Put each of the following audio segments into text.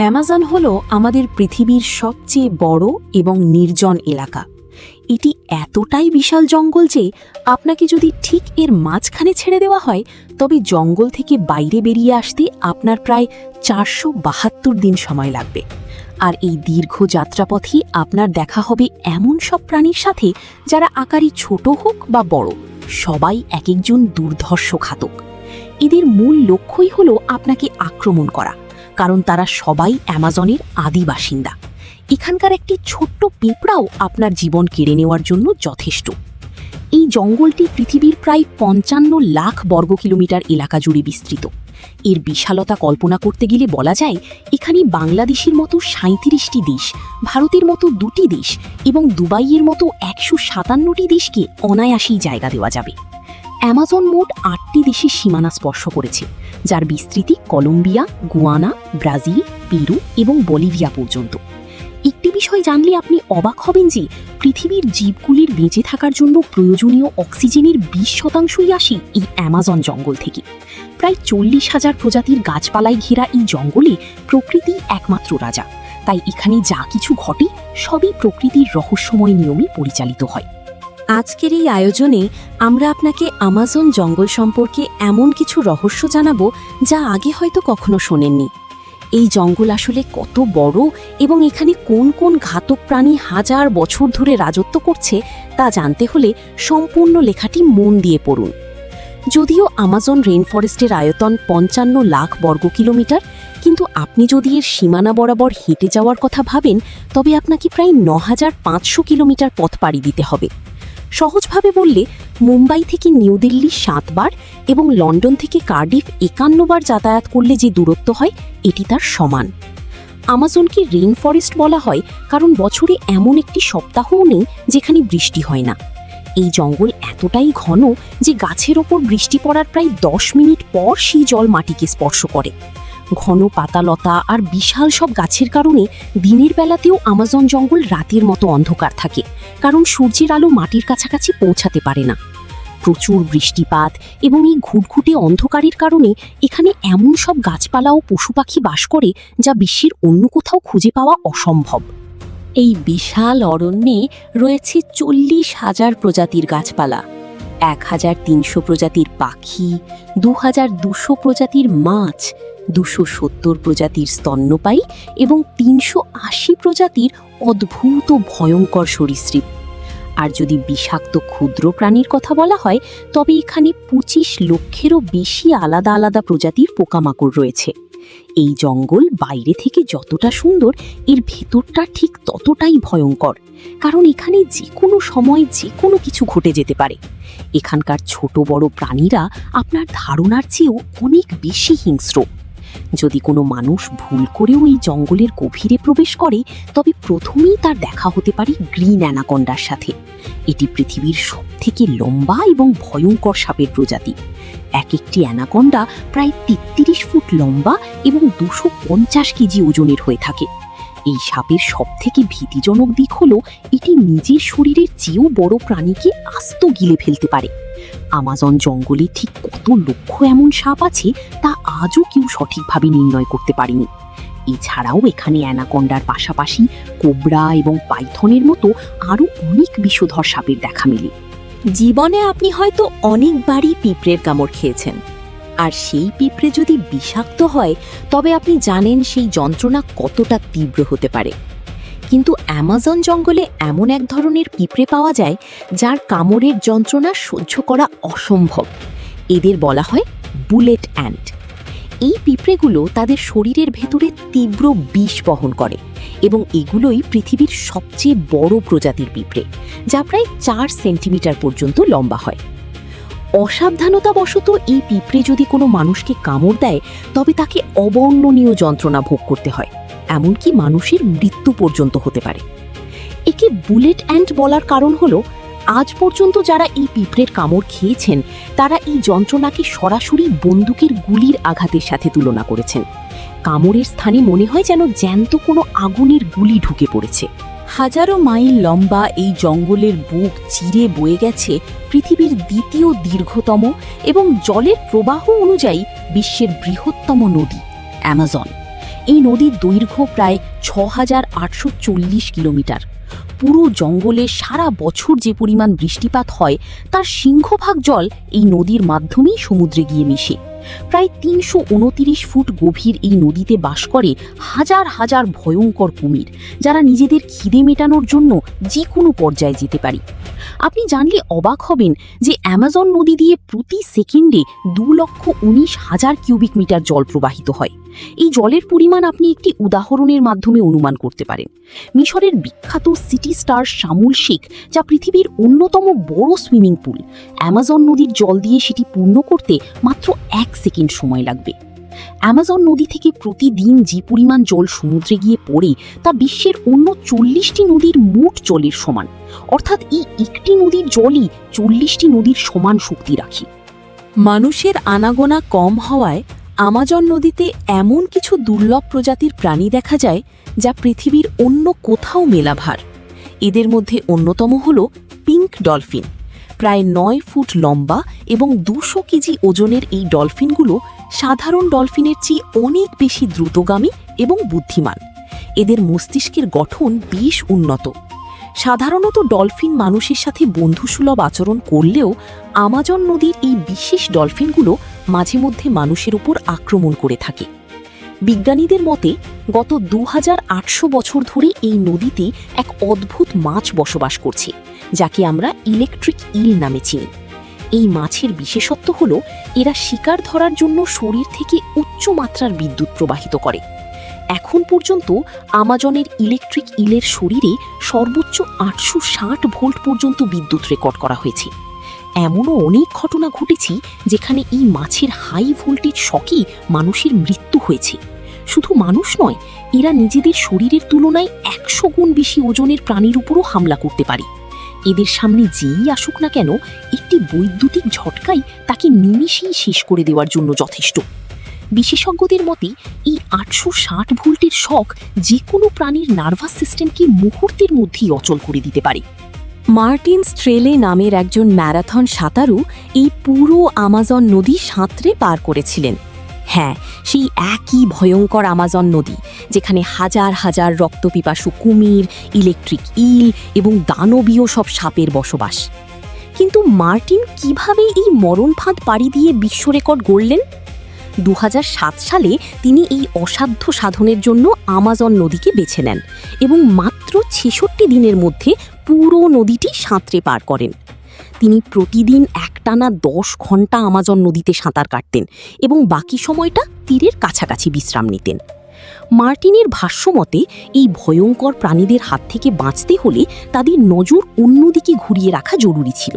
Amazon হলো আমাদের পৃথিবীর সবচেয়ে বড় এবং নির্জন এলাকা। এটি এতটাই বিশাল জঙ্গল যে আপনাকে যদি ঠিক এর মাঝখানে ছেড়ে দেওয়া হয় তবে জঙ্গল থেকে বাইরে বেরিয়ে আসতে আপনার প্রায় 472 দিন সময় লাগবে। আর এই দীর্ঘ যাত্রাপথে আপনার দেখা হবে এমন সব প্রাণীর সাথে যারা আকারে ছোট হোক বা বড়, সবাই এক একজন দুর্ধর্ষ ঘাতক। এদের মূল লক্ষ্যই হলো আপনাকে আক্রমণ করা, কারণ তারা সবাই অ্যামাজনের আদি বাসিন্দা। এখানকার একটি ছোট্ট পিঁপড়াও আপনার জীবন কেড়ে নেওয়ার জন্য যথেষ্ট। এই জঙ্গলটি পৃথিবীর প্রায় 55 লাখ বর্গ কিলোমিটার এলাকা জুড়ে বিস্তৃত। এর বিশালতা কল্পনা করতে গেলে বলা যায় এখানে বাংলাদেশের মতো 37টি দেশ, ভারতের মতো 2টি দেশ এবং দুবাইয়ের মতো 157টি দেশকে অনায়াসেই জায়গা দেওয়া যাবে। অ্যামাজন মোট 8টি দেশের সীমানা স্পর্শ করেছে, যার বিস্তৃতি কলম্বিয়া, গুয়ানা, ব্রাজিল, পেরু এবং বলিভিয়া পর্যন্ত। একটি বিষয় জানলে আপনি অবাক হবেন যে পৃথিবীর জীবগুলির বেঁচে থাকার জন্য প্রয়োজনীয় অক্সিজেনের 20% আসে এই অ্যামাজন জঙ্গল থেকে। প্রায় 40,000 প্রজাতির গাছপালায় ঘেরা এই জঙ্গলে প্রকৃতি একমাত্র রাজা, তাই এখানে যা কিছু ঘটে সবই প্রকৃতির রহস্যময় নিয়মে পরিচালিত হয়। আজকের এই আয়োজনে আমরা আপনাকে অ্যামাজন জঙ্গল সম্পর্কে এমন কিছু রহস্য জানাবো যা আগে হয়তো কখনো শোনেননি। এই জঙ্গল আসলে কত বড় এবং এখানে কোন কোন ঘাতক প্রাণী হাজার বছর ধরে রাজত্ব করছে তা জানতে হলে সম্পূর্ণ লেখাটি মন দিয়ে পড়ুন। যদিও অ্যামাজন রেইনফরেস্টের আয়তন 55 লাখ বর্গ কিলোমিটার, কিন্তু আপনি যদি এর সীমানা বরাবর হেঁটে যাওয়ার কথা ভাবেন তবে আপনাকে প্রায় 9,500 কিলোমিটার পথ পাড়ি দিতে হবে। সহজভাবে বললে মুম্বাই থেকে নিউ দিল্লি 7 বার এবং লন্ডন থেকে কার্ডিফ 51 বার যাতায়াত করলে যে দূরত্ব হয় এটি তার সমান। অ্যামাজনকে রেইন ফরেস্ট বলা হয় কারণ বছরে এমন একটি সপ্তাহও নেই যেখানে বৃষ্টি হয় না। এই জঙ্গল এতটাই ঘন যে গাছের ওপর বৃষ্টি পড়ার প্রায় 10 মিনিট পর সেই জল মাটিকে স্পর্শ করে। ঘন পাতালতা আর বিশাল সব গাছের কারণে দিনের বেলাতেও অ্যামাজন জঙ্গল রাতের মতো অন্ধকার থাকে, কারণ সূর্যের আলো মাটির কাছাকাছি পৌঁছাতে পারে না। প্রচুর বৃষ্টিপাত এবং এই ঘুটঘুটে অন্ধকারের কারণে এখানে এমন সব গাছপালা ও পশু পাখি বাস করে যা বিশ্বের অন্য কোথাও খুঁজে পাওয়া অসম্ভব। এই বিশাল অরণ্যে রয়েছে 40,000 প্রজাতির গাছপালা, 1,300 প্রজাতির পাখি, 2,200 প্রজাতির মাছ, 270 প্রজাতির স্তন্যপায়ী এবং 380 প্রজাতির অদ্ভুত ভয়ঙ্কর সরীসৃপ। আর যদি বিষাক্ত ক্ষুদ্র প্রাণীর কথা বলা হয় তবে এখানে 25 লক্ষেরও বেশি আলাদা আলাদা প্রজাতির পোকামাকড় রয়েছে। এই জঙ্গল বাইরে থেকে যতটা সুন্দর, এর ভেতরটা ঠিক ততটাই ভয়ঙ্কর, কারণ এখানে যে কোনো সময় যে কোনো কিছু ঘটে যেতে পারে। এখানকার ছোট বড় প্রাণীরা আপনার ধারণার চেয়েও অনেক বেশি হিংস্র। যদি কোনো মানুষ ভুল করেও এই জঙ্গলের গভীরে প্রবেশ করে তবে প্রথমেই তার দেখা হতে পারে গ্রিন অ্যানাকন্ডার সাথে। এটি পৃথিবীর সবথেকে লম্বা এবং ভয়ঙ্কর সাপের প্রজাতি। এক একটি অ্যানাকন্ডা প্রায় 33 ফুট লম্বা এবং 250 কেজি ওজনের হয়ে থাকে। এই সাপের সবথেকে ভীতিজনক দিক হলো এটি নিজের শরীরের চেয়েও বড় প্রাণীকে আস্ত গিলে ফেলতে পারে। অ্যামাজন জঙ্গলে ঠিক কত লক্ষ এমন সাপ আছে তা আজও কেউ সঠিকভাবে নির্ণয় করতে পারেনি। এছাড়াও এখানে অ্যানাকন্ডার পাশাপাশি কোবরা এবং পাইথনের মতো আরও অনেক বিষধর সাপের দেখা মেলে। জীবনে আপনি হয়তো অনেকবারই পিঁপড়ের কামড় খেয়েছেন, আর সেই পিঁপড়ে যদি বিষাক্ত হয় তবে আপনি জানেন সেই যন্ত্রণা কতটা তীব্র হতে পারে। কিন্তু অ্যামাজন জঙ্গলে এমন এক ধরনের পিঁপড়ে পাওয়া যায় যার কামড়ের যন্ত্রণা সহ্য করা অসম্ভব। এদের বলা হয় বুলেট অ্যান্ট। এই পিঁপড়েগুলো তাদের শরীরের ভেতরে তীব্র বিষ বহন করে এবং এগুলোই পৃথিবীর সবচেয়ে বড় প্রজাতির পিঁপড়ে, যা প্রায় 4 সেন্টিমিটার পর্যন্ত লম্বা হয়। অসাবধানতাবশত এই পিঁপড়ে যদি কোনো মানুষকে কামড় দেয় তবে তাকে অবর্ণনীয় যন্ত্রণা ভোগ করতে হয়, এমনকি মানুষের মৃত্যু পর্যন্ত হতে পারে। একে বুলেট অ্যান্ট বলার কারণ হলো আজ পর্যন্ত যারা এই পিঁপড়ের কামড় খেয়েছেন তারা এই যন্ত্রণাকে সরাসরি বন্দুকের গুলির আঘাতের সাথে তুলনা করেছেন। কামড়ের স্থানে মনে হয় যেন জ্যান্ত কোনো আগুনের গুলি ঢুকে পড়েছে। হাজারো মাইল লম্বা এই জঙ্গলের বুক চিরে বয়ে গেছে পৃথিবীর দ্বিতীয় দীর্ঘতম এবং জলের প্রবাহ অনুযায়ী বিশ্বের বৃহত্তম নদী অ্যামাজন। এই নদীর দৈর্ঘ্য প্রায় ৬,৮৪০ কিলোমিটার। পুরো জঙ্গলে সারা বছর যে পরিমাণ বৃষ্টিপাত হয় তার সিংহভাগ জল এই নদীর মাধ্যমেই সমুদ্রে গিয়ে মিশে। প্রায় ৩২৯ ফুট গভীর এই নদীতে বাস করে হাজার হাজার ভয়ঙ্কর কুমির, যারা নিজেদের খিদে মেটানোর জন্য যে কোনো পর্যায়ে যেতে পারে। আপনি জানলে অবাক হবেন যে অ্যামাজন নদী দিয়ে প্রতি সেকেন্ডে ২,১৯,০০০ কিউবিক মিটার জল প্রবাহিত হয়। এই জলের পরিমাণ আপনি একটি উদাহরণের মাধ্যমে অনুমান করতে পারেন। মিশরের বিখ্যাত সিটি স্টার শামুল শেখ, যা পৃথিবীর অন্যতম বড় সুইমিং পুল, অ্যামাজন নদীর জল দিয়ে সেটি পূর্ণ করতে মাত্র ১ সেকেন্ড সময় লাগবে। অ্যামাজন নদী থেকে প্রতিদিন যে পরিমাণ জল সমুদ্রে গিয়ে পড়ে তা বিশ্বের অন্য ৪০টি নদীর মোট জলের সমান। অর্থাৎ এই একটি নদীর জলই ৪০টি নদীর সমান শক্তি রাখে। মানুষের আনাগোনা কম হওয়ায় আমাজন নদীতে এমন কিছু দুর্লভ প্রজাতির প্রাণী দেখা যায় যা পৃথিবীর অন্য কোথাও মেলাভার। এদের মধ্যে অন্যতম হল পিঙ্ক ডলফিন। প্রায় ৯ ফুট লম্বা এবং ২০০ কেজি ওজনের এই ডলফিনগুলো সাধারণ ডলফিনের চেয়ে অনেক বেশি দ্রুতগামী এবং বুদ্ধিমান। এদের মস্তিষ্কের গঠন বেশ উন্নত। সাধারণত ডলফিন মানুষের সাথে বন্ধুসুলভ আচরণ করলেও আমাজন নদীর এই বিশেষ ডলফিনগুলো মাঝে মধ্যে মানুষের উপর আক্রমণ করে থাকে। বিজ্ঞানীদের মতে গত ২,৮০০ বছর ধরে এই নদীতে এক অদ্ভুত মাছ বসবাস করছে, যাকে আমরা ইলেকট্রিক ইল নামে চিনি। এই মাছের বিশেষত্ব হল এরা শিকার ধরার জন্য শরীর থেকে উচ্চ মাত্রার বিদ্যুৎ প্রবাহিত করে। এখন পর্যন্ত আমাজনের ইলেকট্রিক ইলের শরীরে সর্বোচ্চ ৮৬০ ভোল্ট পর্যন্ত বিদ্যুৎ রেকর্ড করা হয়েছে। এমনও অনেক ঘটনা ঘটেছে যেখানে এই মাছের হাই ভোল্টেজ শকে মানুষের মৃত্যু হয়েছে। শুধু মানুষ নয়, এরা নিজেদের শরীরের তুলনায় ১০০ গুণ বেশি ওজনের প্রাণীর উপরও হামলা করতে পারে। এদের সামনে যেই আসুক না কেন, একটি বৈদ্যুতিক ঝটকাই তাকে নিমিষেই শেষ করে দেওয়ার জন্য যথেষ্ট। বিশেষজ্ঞদের মতে এই ৮৬০ ভোল্টের শক যে কোনো প্রাণীর নার্ভাস সিস্টেমকে মুহূর্তের মধ্যেই অচল করে দিতে পারে। মার্টিন স্ট্রেলে নামের একজন ম্যারাথন সাঁতারু এই পুরো আমাজন নদী সাঁতরে পার করেছিলেন। হ্যাঁ, সেই একই ভয়ঙ্কর আমাজন নদী যেখানে হাজার হাজার রক্তপিপাসু কুমির, ইলেকট্রিক ইল এবং দানবীয় সব সাপের বসবাস। কিন্তু মার্টিন কিভাবে এই মরণ ফাঁদ পাড়ি দিয়ে বিশ্ব রেকর্ড গড়লেন? ২০০৭ সালে তিনি এই অসাধ্য সাধনের জন্য আমাজন নদীকে বেছে নেন এবং মাত্র ৬৬ দিনের মধ্যে পুরো নদীটি সাঁতরে পার করেন। তিনি প্রতিদিন একটানা ১০ ঘন্টা আমাজন নদীতে সাঁতার কাটতেন এবং বাকি সময়টা তীরের কাছাকাছি বিশ্রাম নিতেন। মার্টিনের ভাষ্যমতে এই ভয়ঙ্কর প্রাণীদের হাত থেকে বাঁচতে হলে তাদের নজর অন্যদিকে ঘুরিয়ে রাখা জরুরি ছিল।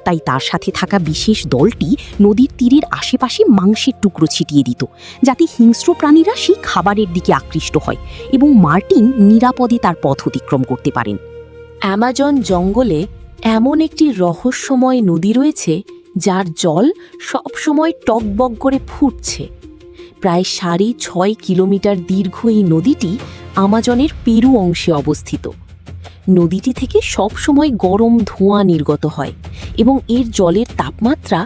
তাই তার সাথে থাকা বিশেষ দলটি নদীর তীরের আশেপাশে মাংসের টুকরো ছিটিয়ে দিত, যাতে হিংস্র প্রাণীরা সেই খাবারের দিকে আকৃষ্ট হয় এবং মার্টিন নিরাপদে তার পথ অতিক্রম করতে পারেন। অ্যামাজন জঙ্গলে এমন একটি রহস্যময় নদী রয়েছে যার জল সবসময় টকবক করে ফুটছে। প্রায় ৬.৫ কিলোমিটার দীর্ঘ এই নদীটি আমাজনের পেরু অংশে অবস্থিত। নদীটি থেকে সবসময় গরম ধোঁয়া নির্গত হয় এবং এর জলের তাপমাত্রা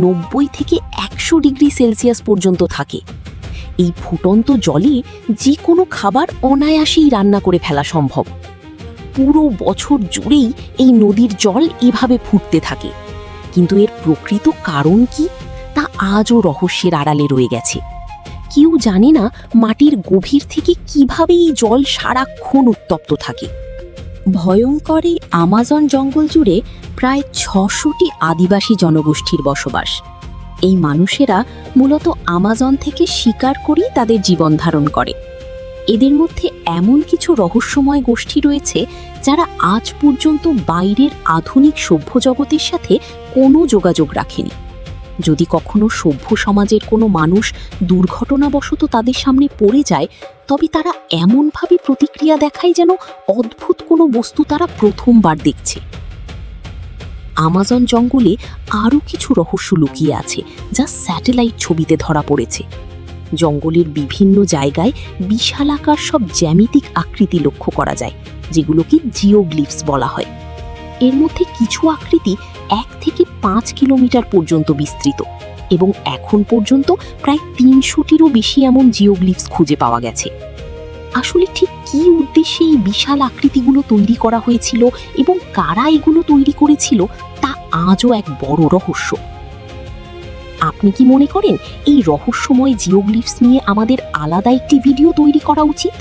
৯০ থেকে ১০০ ডিগ্রি সেলসিয়াস পর্যন্ত থাকে। এই ফুটন্ত জলে যে কোনো খাবার অনায়াসেই রান্না করে ফেলা সম্ভব। পুরো বছর জুড়েই এই নদীর জল এভাবে ফুটতে থাকে, কিন্তু এর প্রকৃত কারণ কি তা আজও রহস্যের আড়ালে রয়ে গেছে। কেউ জানে না মাটির গভীর থেকে কিভাবে এই জল সারাক্ষণ উত্তপ্ত থাকে। ভয়ঙ্কর এই আমাজন জঙ্গল জুড়ে প্রায় ৬০০টি আদিবাসী জনগোষ্ঠীর বসবাস। এই মানুষেরা মূলত আমাজন থেকে শিকার করেই তাদের জীবন ধারণ করে। এদের মধ্যে এমন কিছু রহস্যময় গোষ্ঠী রয়েছে যারা আজ পর্যন্ত বাইরের আধুনিক সভ্য জগতের সাথে কোনো যোগাযোগ রাখেনি। যদি কখনো সভ্য সমাজের কোনো মানুষ দুর্ঘটনাবশত তাদের সামনে পড়ে যায়, তবে তারা এমনভাবে প্রতিক্রিয়া দেখায় যেন অদ্ভুত কোনো বস্তু তারা প্রথমবার দেখছে। আমাজন জঙ্গলে আরও কিছু রহস্য লুকিয়ে আছে যা স্যাটেলাইট ছবিতে ধরা পড়েছে। জঙ্গলের বিভিন্ন জায়গায় বিশালাকার সব জ্যামিতিক আকৃতি লক্ষ্য করা যায়, যেগুলোকে জিওগ্লিফস বলা হয়। এর মধ্যে কিছু আকৃতি ১ থেকে ৫ কিলোমিটার পর্যন্ত বিস্তৃত, এবং এখন পর্যন্ত প্রায় ৩০০টিরও বেশি এমন জিওগ্লিফস খুঁজে পাওয়া গেছে। আসলে ঠিক কী উদ্দেশ্যে এই বিশাল আকৃতিগুলো তৈরি করা হয়েছিল এবং কারা এগুলো তৈরি করেছিল তা আজও এক বড় রহস্য। আপনি কি মনে করেন এই রহস্যময় জিওগ্লিফস নিয়ে আমাদের আলাদা একটি ভিডিও তৈরি করা উচিত?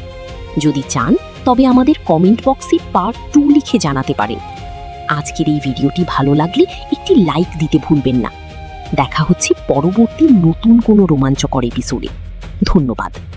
যদি চান তবে আমাদের কমেন্ট বক্সে পার্ট 2 লিখে জানাতে পারেন। আজকের এই ভিডিওটি ভালো লাগলে একটি লাইক দিতে ভুলবেন না। দেখা হচ্ছে পরবর্তী নতুন কোনো রোমাঞ্চকর এপিসোডে। ধন্যবাদ।